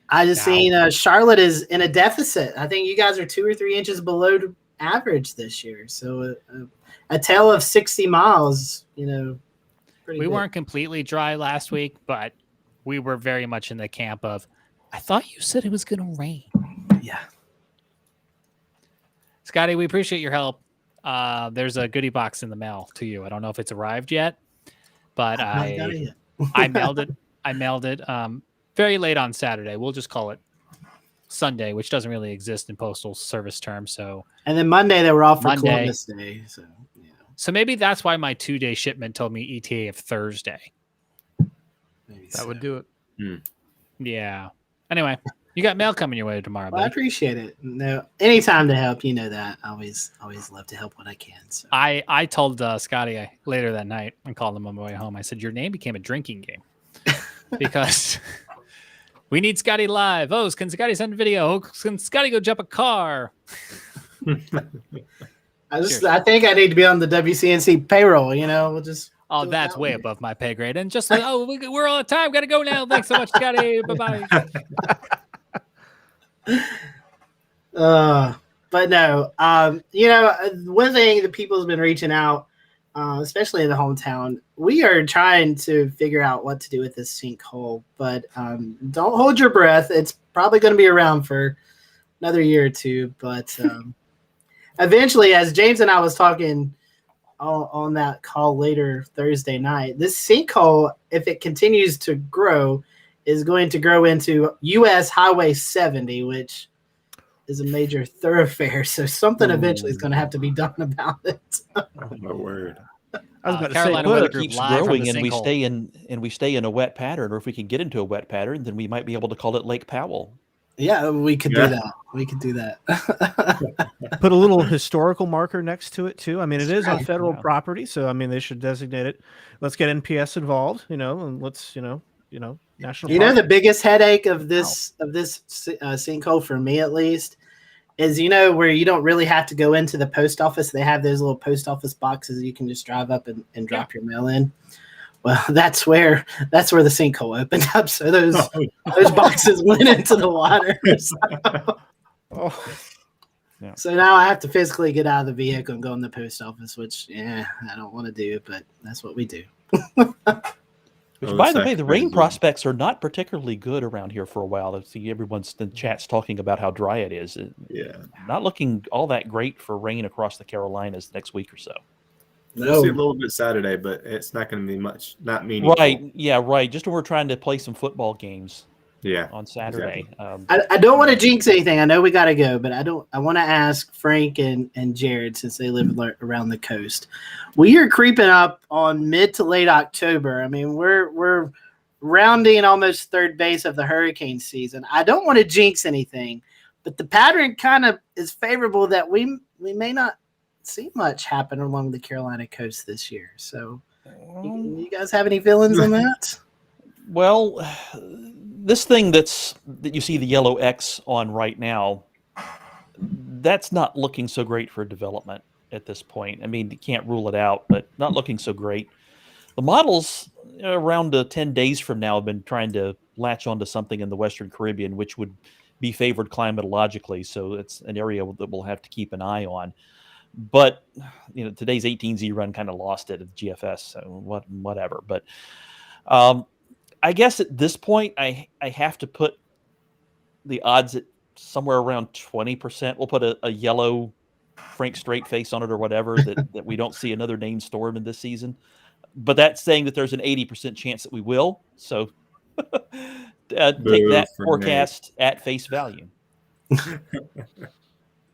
I just seen Charlotte is in a deficit. I think you guys are 2 or 3 inches below average this year. So a tale of 60 miles, pretty We good. weren't completely dry last week, but we were very much in the camp of, I thought you said it was going to rain. Yeah. Scotty, we appreciate your help. There's a goodie box in the mail to you. I don't know if it's arrived yet, but Not got it yet. I mailed it. I mailed it very late on Saturday. We'll just call it Sunday, which doesn't really exist in postal service terms. So, And then Monday they were off for Monday. Columbus Day. So yeah. so maybe that's why my 2-day shipment told me ETA of Thursday. Maybe That so. would do it. Yeah. Anyway, you got mail coming your way tomorrow, Well, I buddy. appreciate it. No, anytime to help, you know that. I always love to help when I can. So I told Scotty later that night and called him on my way home. I said, your name became a drinking game because we need Scotty live. Oh, can Scotty send a video? Oh, can Scotty go jump a car? I think I need to be on the WCNC payroll. We'll just. Oh, do it that's that way way. above my pay grade. And just like, oh, we're all the time. Got to go now. Thanks so much, Scotty. Bye-bye. But no, one thing that people's been reaching out, especially in the hometown, we are trying to figure out what to do with this sinkhole. But don't hold your breath. It's probably going to be around for another year or two. But eventually, as James and I was talking on that call later Thursday night, this sinkhole, if it continues to grow, is going to grow into US Highway 70, which is a major thoroughfare. So something eventually is going to have to be done about it. Oh, my word. I was about to Carolina say, Weather put Group Keeps live from growing, the and sinkhole. we stay in a wet pattern. Or if we can get into a wet pattern, then we might be able to call it Lake Powell. Yeah, we could Yeah. do that. We could do that. put a little historical marker next to it too. I mean, it is on Right. federal Yeah. property, so I mean they should designate it. Let's get NPS involved, and let's national. Park. The biggest headache of this sinkhole for me, at least, is where you don't really have to go into the post office. They have those little post office boxes you can just drive up and drop your mail in. Well, that's where the sinkhole opened up. So those boxes went into the water. Oh, So now I have to physically get out of the vehicle and go in the post office, which I don't want to do, but that's what we do. Which, Oh, by that's the way, the actually rain good. prospects are not particularly good around here for a while. I see everyone's in chats talking about how dry it is. Yeah. Not looking all that great for rain across the Carolinas next week or so. We'll see a little bit Saturday, but it's not going to be much. Not meaningful. Right. Yeah, right. Just when we're trying to play some football games Yeah. on Saturday. I don't want to jinx anything. I know we got to go, but I want to ask Frank and Jared, since they live around the coast. We are creeping up on mid to late October. I mean, we're rounding almost third base of the hurricane season. I don't want to jinx anything, but the pattern kind of is favorable that we may not see much happen along the Carolina coast this year. So you guys have any feelings on that? Well, this thing that you see the yellow X on right now, that's not looking so great for development at this point. I mean, you can't rule it out, but not looking so great. The models around 10 days from now have been trying to latch onto something in the Western Caribbean, which would be favored climatologically. So it's an area that we'll have to keep an eye on. But today's 18Z run kind of lost it at the GFS, so whatever. But I guess at this point, I have to put the odds at somewhere around 20%. We'll put a yellow Frank Straight face on it or whatever, that we don't see another named storm in this season. But that's saying that there's an 80% chance that we will. So take that for forecast at face value.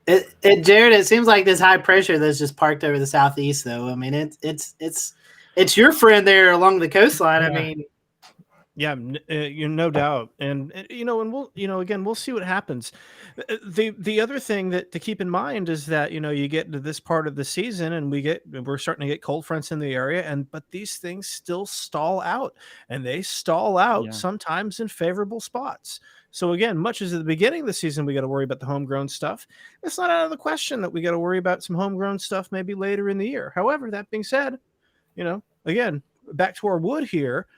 Jared, it seems like this high pressure that's just parked over the southeast, though. I mean, it's your friend there along the coastline. I mean, Yeah, no doubt, and and we'll, again, we'll see what happens. The other thing that to keep in mind is that you get into this part of the season, and we're starting to get cold fronts in the area, but these things still stall out, and they stall out Yeah. sometimes in favorable spots. So again, much as at the beginning of the season we got to worry about the homegrown stuff, it's not out of the question that we got to worry about some homegrown stuff maybe later in the year. However, that being said, again, back to our wood here.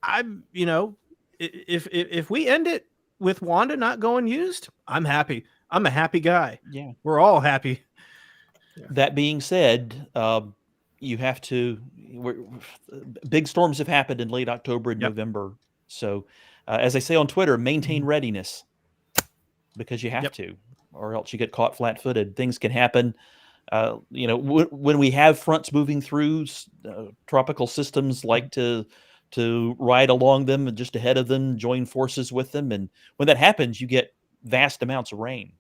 I'm, if we end it with Wanda not going used, I'm happy. I'm a happy guy. Yeah. We're all happy. That being said, you have to. Big storms have happened in late October and Yep. November. So, as I say on Twitter, maintain readiness because you have Yep. to, or else you get caught flat-footed. Things can happen. When we have fronts moving through, tropical systems like to ride along them and just ahead of them, join forces with them, and when that happens, you get vast amounts of rain.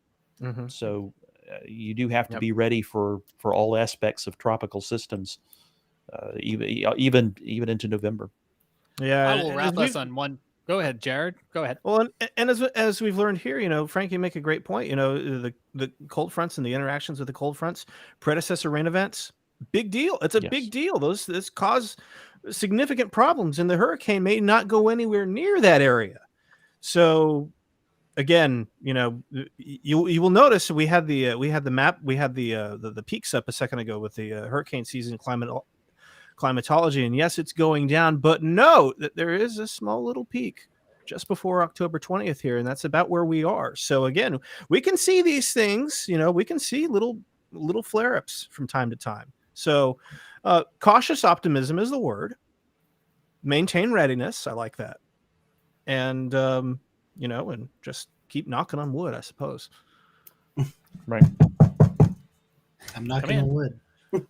Mm-hmm. So you do have to Yep. be ready for all aspects of tropical systems, even into November. Yeah, I will wrap us on one. Go ahead, Jared. Go ahead. Well, and as we've learned here, Frank, you make a great point. The cold fronts and the interactions with the cold fronts, predecessor rain events, big deal. It's a Yes. big deal. This cause significant problems, and the hurricane may not go anywhere near that area. So, again, you will notice we had the map, we had the peaks up a second ago with the hurricane season climatology, and yes, it's going down, but note that there is a small little peak just before October 20th here, and that's about where we are. So again, we can see these things, we can see little flare-ups from time to time. So cautious optimism is the word. Maintain readiness, I like that. And and just keep knocking on wood, I suppose. Right. I'm knocking on wood.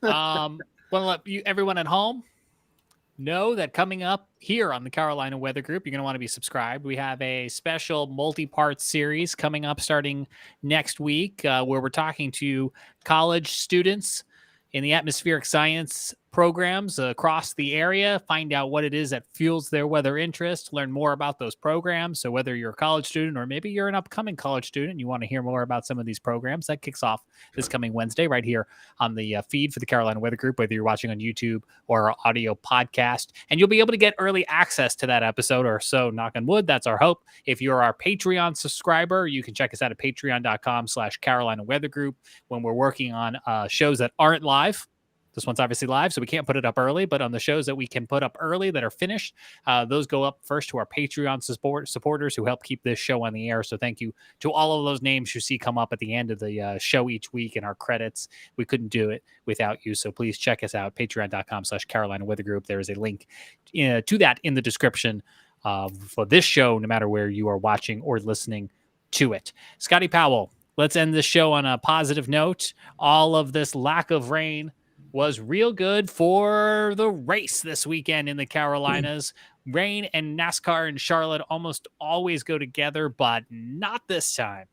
Want to let everyone at home know that coming up here on the Carolina Weather Group, you're going to want to be subscribed. We have a special multi-part series coming up starting next week where we're talking to college students in the atmospheric science programs across the area, find out what it is that fuels their weather interest, learn more about those programs. So whether you're a college student or maybe you're an upcoming college student and you want to hear more about some of these programs, that kicks off this coming Wednesday right here on the feed for the Carolina Weather Group, whether you're watching on YouTube or our audio podcast. And you'll be able to get early access to that episode, or so, knock on wood, that's our hope. If you're our Patreon subscriber, you can check us out at patreon.com/Carolina Weather Group when we're working on shows that aren't live. This one's obviously live, so we can't put it up early, but on the shows that we can put up early that are finished, those go up first to our Patreon supporters who help keep this show on the air. So thank you to all of those names you see come up at the end of the show each week in our credits. We couldn't do it without you, so please check us out, patreon.com/Carolina Weather Group. There is a link to that in the description for this show, no matter where you are watching or listening to it. Scotty Powell, let's end this show on a positive note. All of this lack of rain was real good for the race this weekend in the Carolinas. Rain and NASCAR in Charlotte almost always go together, but not this time.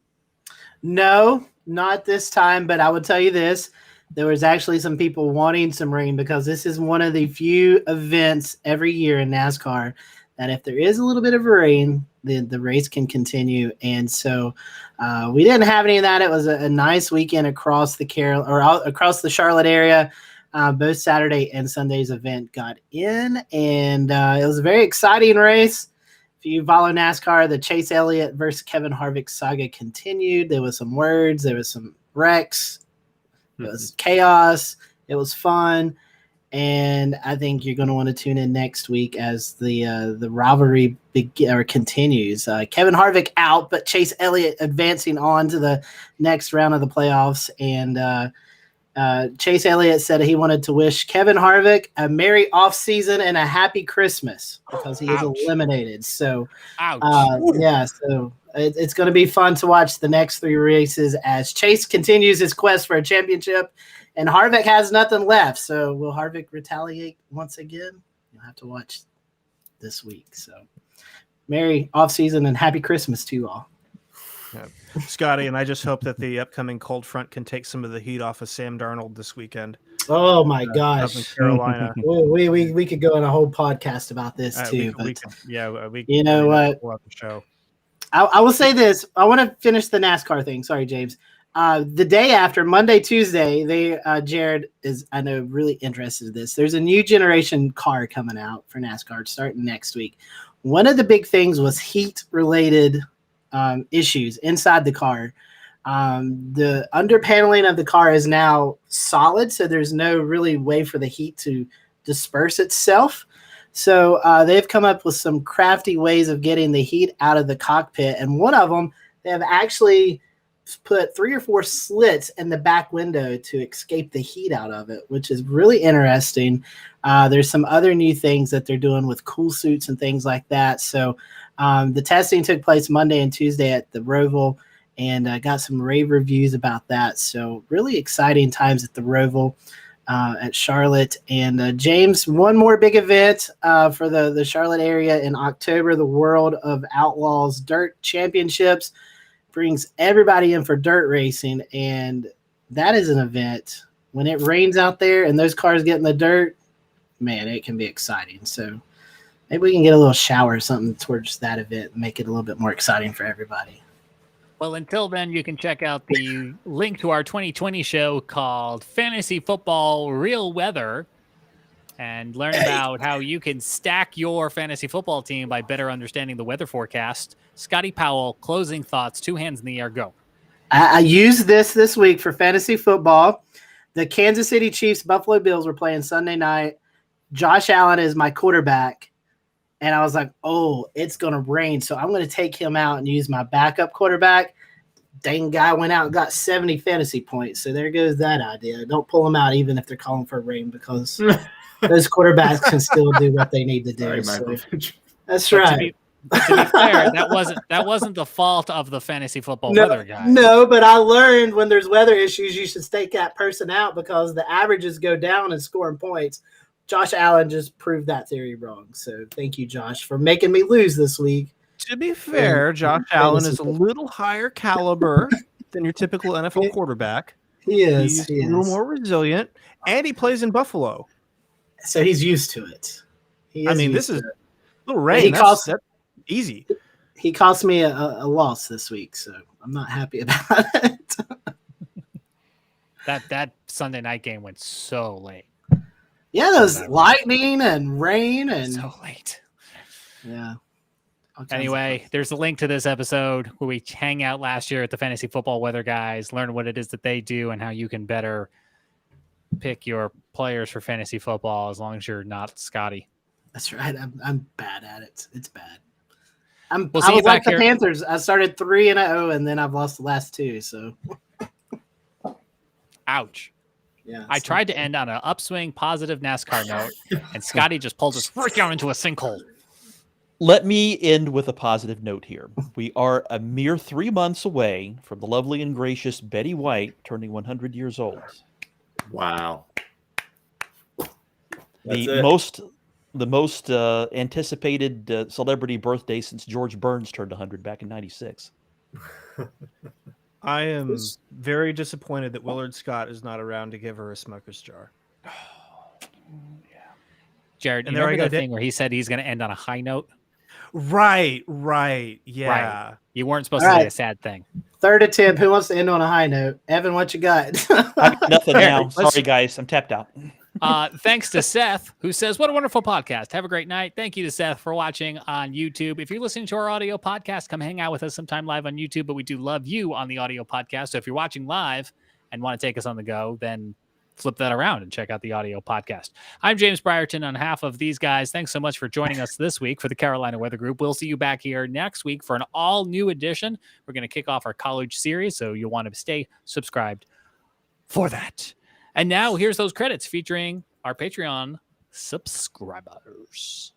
No, not this time, but I would tell you this. There was actually some people wanting some rain because this is one of the few events every year in NASCAR that if there is a little bit of rain, then the race can continue. And so we didn't have any of that. It was a nice weekend across the across the Charlotte area. Both Saturday and Sunday's event got in, and it was a very exciting race. If you follow NASCAR, the Chase Elliott versus Kevin Harvick saga continued. There was some words, there was some wrecks, it was chaos, it was fun, and I think you're going to want to tune in next week as the rivalry continues. Kevin Harvick out, but Chase Elliott advancing on to the next round of the playoffs, and Chase Elliott said he wanted to wish Kevin Harvick a merry off season and a happy Christmas because he is eliminated. So, so it's going to be fun to watch the next three races as Chase continues his quest for a championship, and Harvick has nothing left. So, will Harvick retaliate once again? You'll have to watch this week. So, merry off season and happy Christmas to you all. Yeah. Scotty, and I just hope that the upcoming cold front can take some of the heat off of Sam Darnold this weekend. Oh my up in gosh. Carolina. We could go on a whole podcast about this too. We But could you know what? Pull out the show. I will say this. I want to finish the NASCAR thing. Sorry, James. The day after, Monday, Tuesday, Jared is, I know, really interested in this. There's a new generation car coming out for NASCAR starting next week. One of the big things was heat-related issues inside the car. The underpaneling of the car is now solid, so there's no really way for the heat to disperse itself. So they've come up with some crafty ways of getting the heat out of the cockpit. And one of them, they have actually put 3 or 4 slits in the back window to escape the heat out of it, which is really interesting. There's some other new things that they're doing with cool suits and things like that. So the testing took place Monday and Tuesday at the Roval, and I got some rave reviews about that. So really exciting times at the Roval. At Charlotte. And James, one more big event for the Charlotte area in October, the World of Outlaws Dirt Championships brings everybody in for dirt racing. And that is an event. When it rains out there and those cars get in the dirt, man, it can be exciting. So maybe we can get a little shower or something towards that event and make it a little bit more exciting for everybody. Well, until then, you can check out the link to our 2020 show called Fantasy Football Real Weather and learn about how you can stack your fantasy football team by better understanding the weather forecast. Scotty Powell, closing thoughts, 2 hands in the air, go. I used this week for fantasy football. The Kansas City Chiefs, Buffalo Bills were playing Sunday night. Josh Allen is my quarterback. And I was like, oh, it's going to rain. So I'm going to take him out and use my backup quarterback. Dang guy went out and got 70 fantasy points. So there goes that idea. Don't pull him out even if they're calling for rain because those quarterbacks can still do what they need to do. Sorry, so, that's right. To be fair, that wasn't the fault of the fantasy football weather guy. No, but I learned when there's weather issues, you should stake that person out because the averages go down in scoring points. Josh Allen just proved that theory wrong. So thank you, Josh, for making me lose this week. To be fair, Josh Allen is a little higher caliber than your typical NFL quarterback. He is. He's a little more resilient, and he plays in Buffalo. So he's used to it. This is a little rain. That's easy. He cost me a loss this week, so I'm not happy about it. That Sunday night game went so late. Yeah, there's lightning and rain and so late. Yeah. Anyway, there's a link to this episode where we hang out last year at the Fantasy Football Weather Guys, learn what it is that they do and how you can better pick your players for fantasy football as long as you're not Scotty. That's right. I'm bad at it. It's bad. I We'll was like the Panthers. I started 3-0 and then I've lost the last 2. So, ouch. Yeah. I tried to end on an upswing, positive NASCAR note, and Scotty just pulled us right down into a sinkhole. Let me end with a positive note here. We are a mere 3 months away from the lovely and gracious Betty White turning 100 years old. Wow. The most anticipated celebrity birthday since George Burns turned 100 back in 96. I am very disappointed that Willard Scott is not around to give her a smoker's jar. Jared, you remember the thing where he said he's going to end on a high note? Right. Yeah. Right. You weren't supposed to say a sad thing. Third attempt. Who wants to end on a high note? Evan, what you got? I got nothing now. Sorry, guys. I'm tapped out. Thanks to Seth, who says, what a wonderful podcast. Have a great night. Thank you to Seth for watching on YouTube. If you're listening to our audio podcast, come hang out with us sometime live on YouTube, but we do love you on the audio podcast. So if you're watching live and want to take us on the go, then flip that around and check out the audio podcast. I'm James Brierton on behalf of these guys. Thanks so much for joining us this week for the Carolina Weather Group. We'll see you back here next week for an all new edition. We're going to kick off our college series, so you'll want to stay subscribed for that. And now here's those credits featuring our Patreon subscribers.